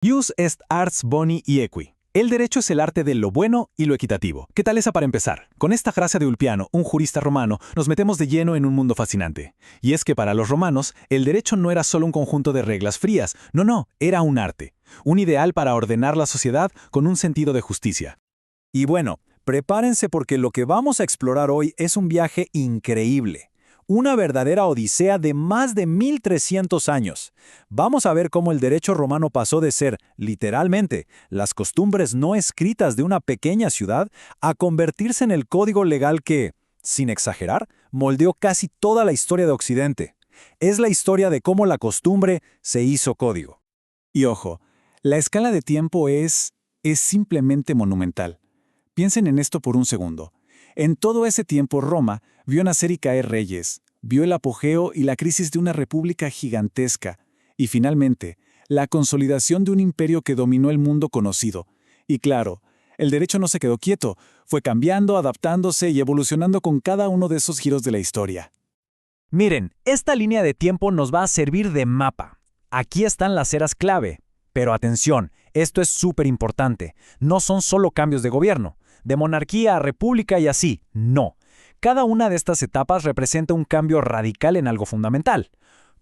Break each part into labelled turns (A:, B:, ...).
A: Jus est ars boni y equi. El derecho es el arte de lo bueno y lo equitativo. ¿Qué tal esa para empezar? Con esta frase de Ulpiano, un jurista romano, nos metemos de lleno en un mundo fascinante. Y es que para los romanos, el derecho no era solo un conjunto de reglas frías, no, era un arte. Un ideal para ordenar la sociedad con un sentido de justicia.
B: Y bueno, prepárense porque lo que vamos a explorar hoy es un viaje increíble. Una verdadera odisea de más de 1300 años. Vamos a ver cómo el derecho romano pasó de ser, literalmente, las costumbres no escritas de una pequeña ciudad a convertirse en el código legal que, sin exagerar, moldeó casi toda la historia de Occidente. Es la historia de cómo la costumbre se hizo código.
A: Y ojo, la escala de tiempo es simplemente monumental. Piensen en esto por un segundo. En todo ese tiempo Roma vio nacer y caer reyes, vio el apogeo y la crisis de una república gigantesca, y finalmente, la consolidación de un imperio que dominó el mundo conocido. Y claro, el derecho no se quedó quieto, fue cambiando, adaptándose y evolucionando con cada uno de esos giros de la historia.
C: Miren, esta línea de tiempo nos va a servir de mapa. Aquí están las eras clave. Pero atención, esto es súper importante. No son solo cambios de gobierno, de monarquía a república y así, no. Cada una de estas etapas representa un cambio radical en algo fundamental.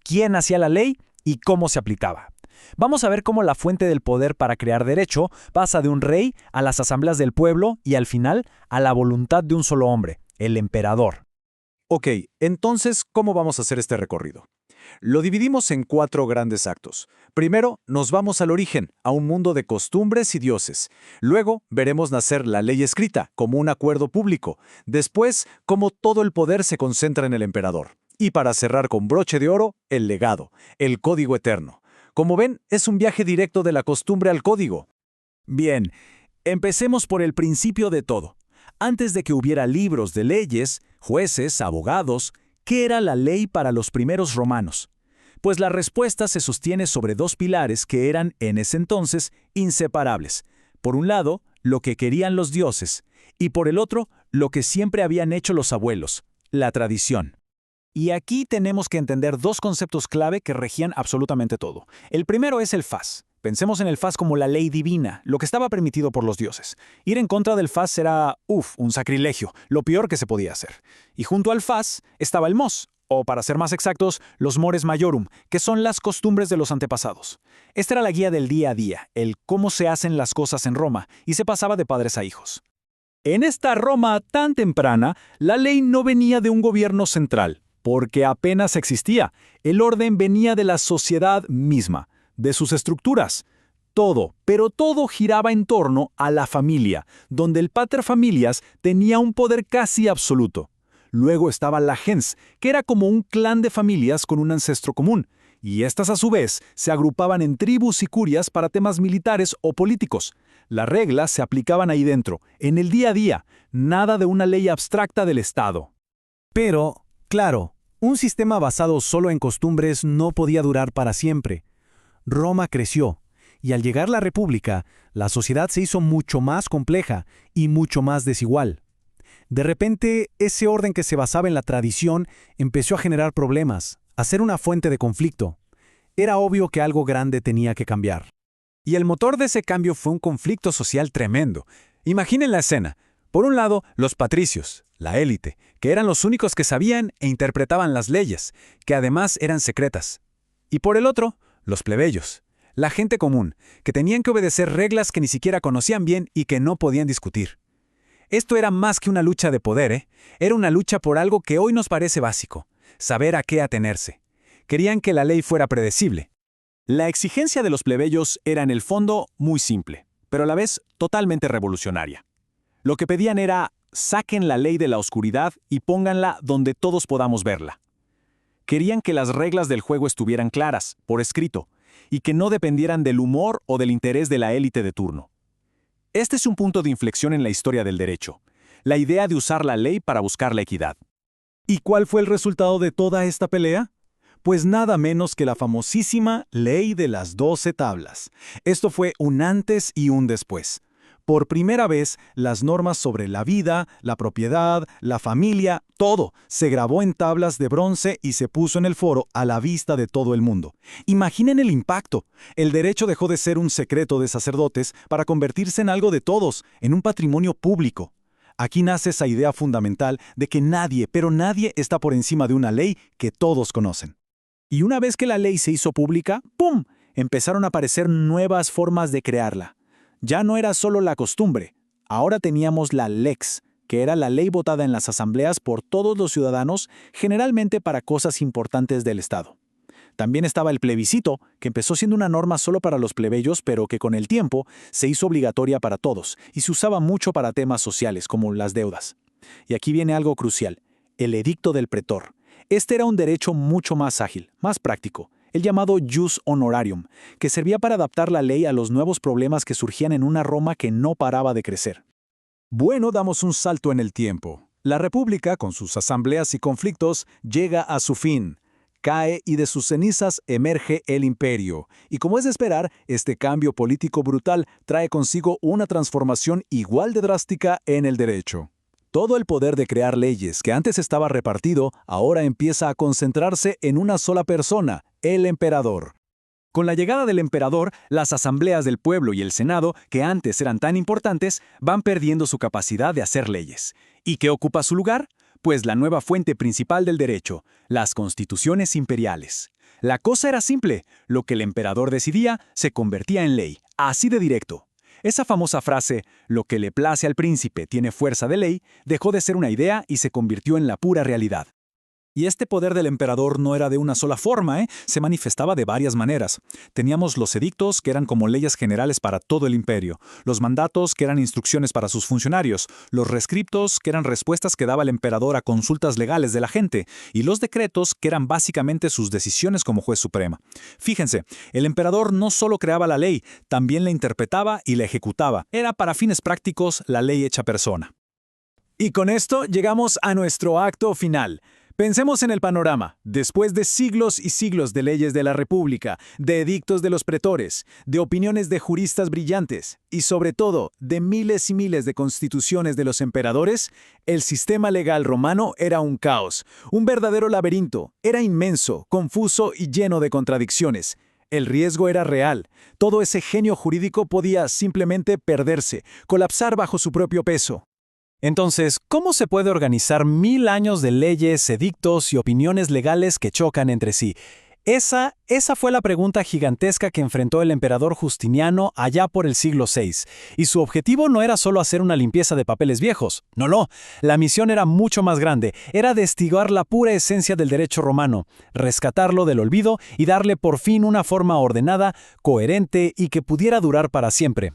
C: ¿Quién hacía la ley y cómo se aplicaba? Vamos a ver cómo la fuente del poder para crear derecho pasa de un rey a las asambleas del pueblo y al final a la voluntad de un solo hombre, el emperador.
B: Ok, entonces, ¿cómo vamos a hacer este recorrido? Lo dividimos en 4 grandes actos. Primero, nos vamos al origen, a un mundo de costumbres y dioses. Luego, veremos nacer la ley escrita, como un acuerdo público. Después, cómo todo el poder se concentra en el emperador. Y para cerrar con broche de oro, el legado, el código eterno. Como ven, es un viaje directo de la costumbre al código.
C: Bien, empecemos por el principio de todo. Antes de que hubiera libros de leyes, jueces, abogados, ¿qué era la ley para los primeros romanos? Pues la respuesta se sostiene sobre 2 pilares que eran, en ese entonces, inseparables. Por un lado, lo que querían los dioses, y por el otro, lo que siempre habían hecho los abuelos, la tradición.
A: Y aquí tenemos que entender 2 conceptos clave que regían absolutamente todo. El primero es el fas. Pensemos en el fas como la ley divina, lo que estaba permitido por los dioses. Ir en contra del fas era, un sacrilegio, lo peor que se podía hacer. Y junto al fas estaba el mos, o para ser más exactos, los mores maiorum, que son las costumbres de los antepasados. Esta era la guía del día a día, el cómo se hacen las cosas en Roma, y se pasaba de padres a hijos.
B: En esta Roma tan temprana, la ley no venía de un gobierno central, porque apenas existía. El orden venía de la sociedad misma, de sus estructuras. Todo, pero todo giraba en torno a la familia, donde el pater familias tenía un poder casi absoluto. Luego estaba la gens, que era como un clan de familias con un ancestro común, y estas a su vez se agrupaban en tribus y curias para temas militares o políticos. Las reglas se aplicaban ahí dentro, en el día a día, nada de una ley abstracta del Estado.
A: Pero, claro, un sistema basado solo en costumbres no podía durar para siempre. Roma creció, y al llegar la República, la sociedad se hizo mucho más compleja y mucho más desigual. De repente, ese orden que se basaba en la tradición empezó a generar problemas, a ser una fuente de conflicto. Era obvio que algo grande tenía que cambiar.
B: Y el motor de ese cambio fue un conflicto social tremendo. Imaginen la escena. Por un lado, los patricios, la élite, que eran los únicos que sabían e interpretaban las leyes, que además eran secretas. Y por el otro, los plebeyos, la gente común, que tenían que obedecer reglas que ni siquiera conocían bien y que no podían discutir. Esto era más que una lucha de poder, Era una lucha por algo que hoy nos parece básico, saber a qué atenerse. Querían que la ley fuera predecible.
A: La exigencia de los plebeyos era en el fondo muy simple, pero a la vez totalmente revolucionaria. Lo que pedían era, saquen la ley de la oscuridad y pónganla donde todos podamos verla. Querían que las reglas del juego estuvieran claras, por escrito, y que no dependieran del humor o del interés de la élite de turno. Este es un punto de inflexión en la historia del derecho, la idea de usar la ley para buscar la equidad.
B: ¿Y cuál fue el resultado de toda esta pelea? Pues nada menos que la famosísima Ley de las 12 tablas. Esto fue un antes y un después. Por primera vez, las normas sobre la vida, la propiedad, la familia, todo, se grabó en tablas de bronce y se puso en el foro a la vista de todo el mundo. Imaginen el impacto. El derecho dejó de ser un secreto de sacerdotes para convertirse en algo de todos, en un patrimonio público. Aquí nace esa idea fundamental de que nadie, pero nadie está por encima de una ley que todos conocen.
A: Y una vez que la ley se hizo pública, ¡pum!, empezaron a aparecer nuevas formas de crearla. Ya no era solo la costumbre, ahora teníamos la lex, que era la ley votada en las asambleas por todos los ciudadanos, generalmente para cosas importantes del Estado. También estaba el plebiscito, que empezó siendo una norma solo para los plebeyos, pero que con el tiempo se hizo obligatoria para todos y se usaba mucho para temas sociales, como las deudas. Y aquí viene algo crucial, el edicto del pretor. Este era un derecho mucho más ágil, más práctico, el llamado jus honorarium, que servía para adaptar la ley a los nuevos problemas que surgían en una Roma que no paraba de crecer.
B: Bueno, damos un salto en el tiempo. La República, con sus asambleas y conflictos, llega a su fin. Cae y de sus cenizas emerge el imperio. Y como es de esperar, este cambio político brutal trae consigo una transformación igual de drástica en el derecho. Todo el poder de crear leyes que antes estaba repartido, ahora empieza a concentrarse en una sola persona, el emperador. Con la llegada del emperador, las asambleas del pueblo y el Senado, que antes eran tan importantes, van perdiendo su capacidad de hacer leyes. ¿Y qué ocupa su lugar? Pues la nueva fuente principal del derecho, las constituciones imperiales. La cosa era simple, lo que el emperador decidía se convertía en ley, así de directo. Esa famosa frase, lo que le place al príncipe tiene fuerza de ley, dejó de ser una idea y se convirtió en la pura realidad. Y este poder del emperador no era de una sola forma, se manifestaba de varias maneras. Teníamos los edictos, que eran como leyes generales para todo el imperio, los mandatos, que eran instrucciones para sus funcionarios, los rescriptos, que eran respuestas que daba el emperador a consultas legales de la gente, y los decretos, que eran básicamente sus decisiones como juez suprema. Fíjense, el emperador no solo creaba la ley, también la interpretaba y la ejecutaba. Era para fines prácticos la ley hecha persona. Y con esto llegamos a nuestro acto final. Pensemos en el panorama. Después de siglos y siglos de leyes de la República, de edictos de los pretores, de opiniones de juristas brillantes y, sobre todo, de miles y miles de constituciones de los emperadores, el sistema legal romano era un caos, un verdadero laberinto. Era inmenso, confuso y lleno de contradicciones. El riesgo era real. Todo ese genio jurídico podía simplemente perderse, colapsar bajo su propio peso. Entonces, ¿cómo se puede organizar 1000 años de leyes, edictos y opiniones legales que chocan entre sí? Esa fue la pregunta gigantesca que enfrentó el emperador Justiniano allá por el siglo VI. Y su objetivo no era solo hacer una limpieza de papeles viejos. No. La misión era mucho más grande. Era destigar la pura esencia del derecho romano, rescatarlo del olvido y darle por fin una forma ordenada, coherente y que pudiera durar para siempre.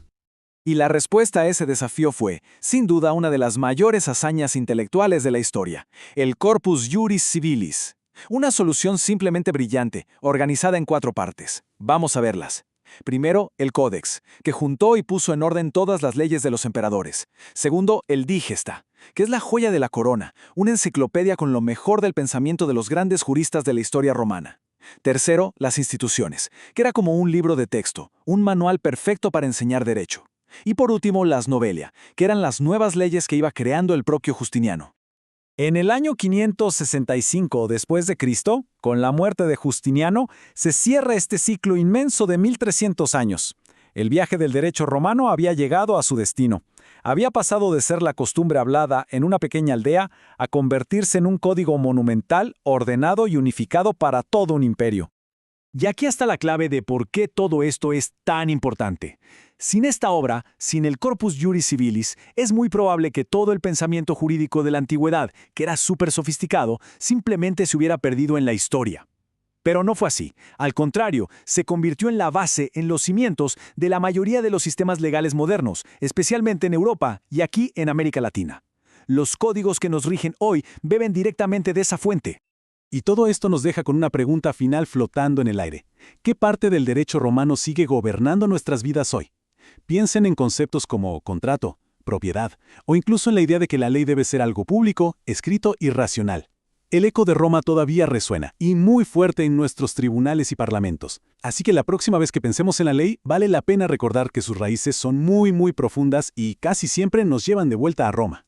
B: Y la respuesta a ese desafío fue, sin duda, una de las mayores hazañas intelectuales de la historia, el Corpus Juris Civilis. Una solución simplemente brillante, organizada en 4 partes. Vamos a verlas. Primero, el Códex, que juntó y puso en orden todas las leyes de los emperadores. Segundo, el Digesta, que es la joya de la corona, una enciclopedia con lo mejor del pensamiento de los grandes juristas de la historia romana. Tercero, las instituciones, que era como un libro de texto, un manual perfecto para enseñar derecho. Y por último, las Novelia, que eran las nuevas leyes que iba creando el propio Justiniano. En el año 565 después de Cristo, con la muerte de Justiniano, se cierra este ciclo inmenso de 1300 años. El viaje del derecho romano había llegado a su destino. Había pasado de ser la costumbre hablada en una pequeña aldea a convertirse en un código monumental, ordenado y unificado para todo un imperio. Y aquí está la clave de por qué todo esto es tan importante. Sin esta obra, sin el Corpus Juris Civilis, es muy probable que todo el pensamiento jurídico de la antigüedad, que era súper sofisticado, simplemente se hubiera perdido en la historia. Pero no fue así. Al contrario, se convirtió en la base, en los cimientos de la mayoría de los sistemas legales modernos, especialmente en Europa y aquí en América Latina. Los códigos que nos rigen hoy beben directamente de esa fuente. Y todo esto nos deja con una pregunta final flotando en el aire. ¿Qué parte del derecho romano sigue gobernando nuestras vidas hoy? Piensen en conceptos como contrato, propiedad, o incluso en la idea de que la ley debe ser algo público, escrito y racional. El eco de Roma todavía resuena, y muy fuerte en nuestros tribunales y parlamentos. Así que la próxima vez que pensemos en la ley, vale la pena recordar que sus raíces son muy profundas y casi siempre nos llevan de vuelta a Roma.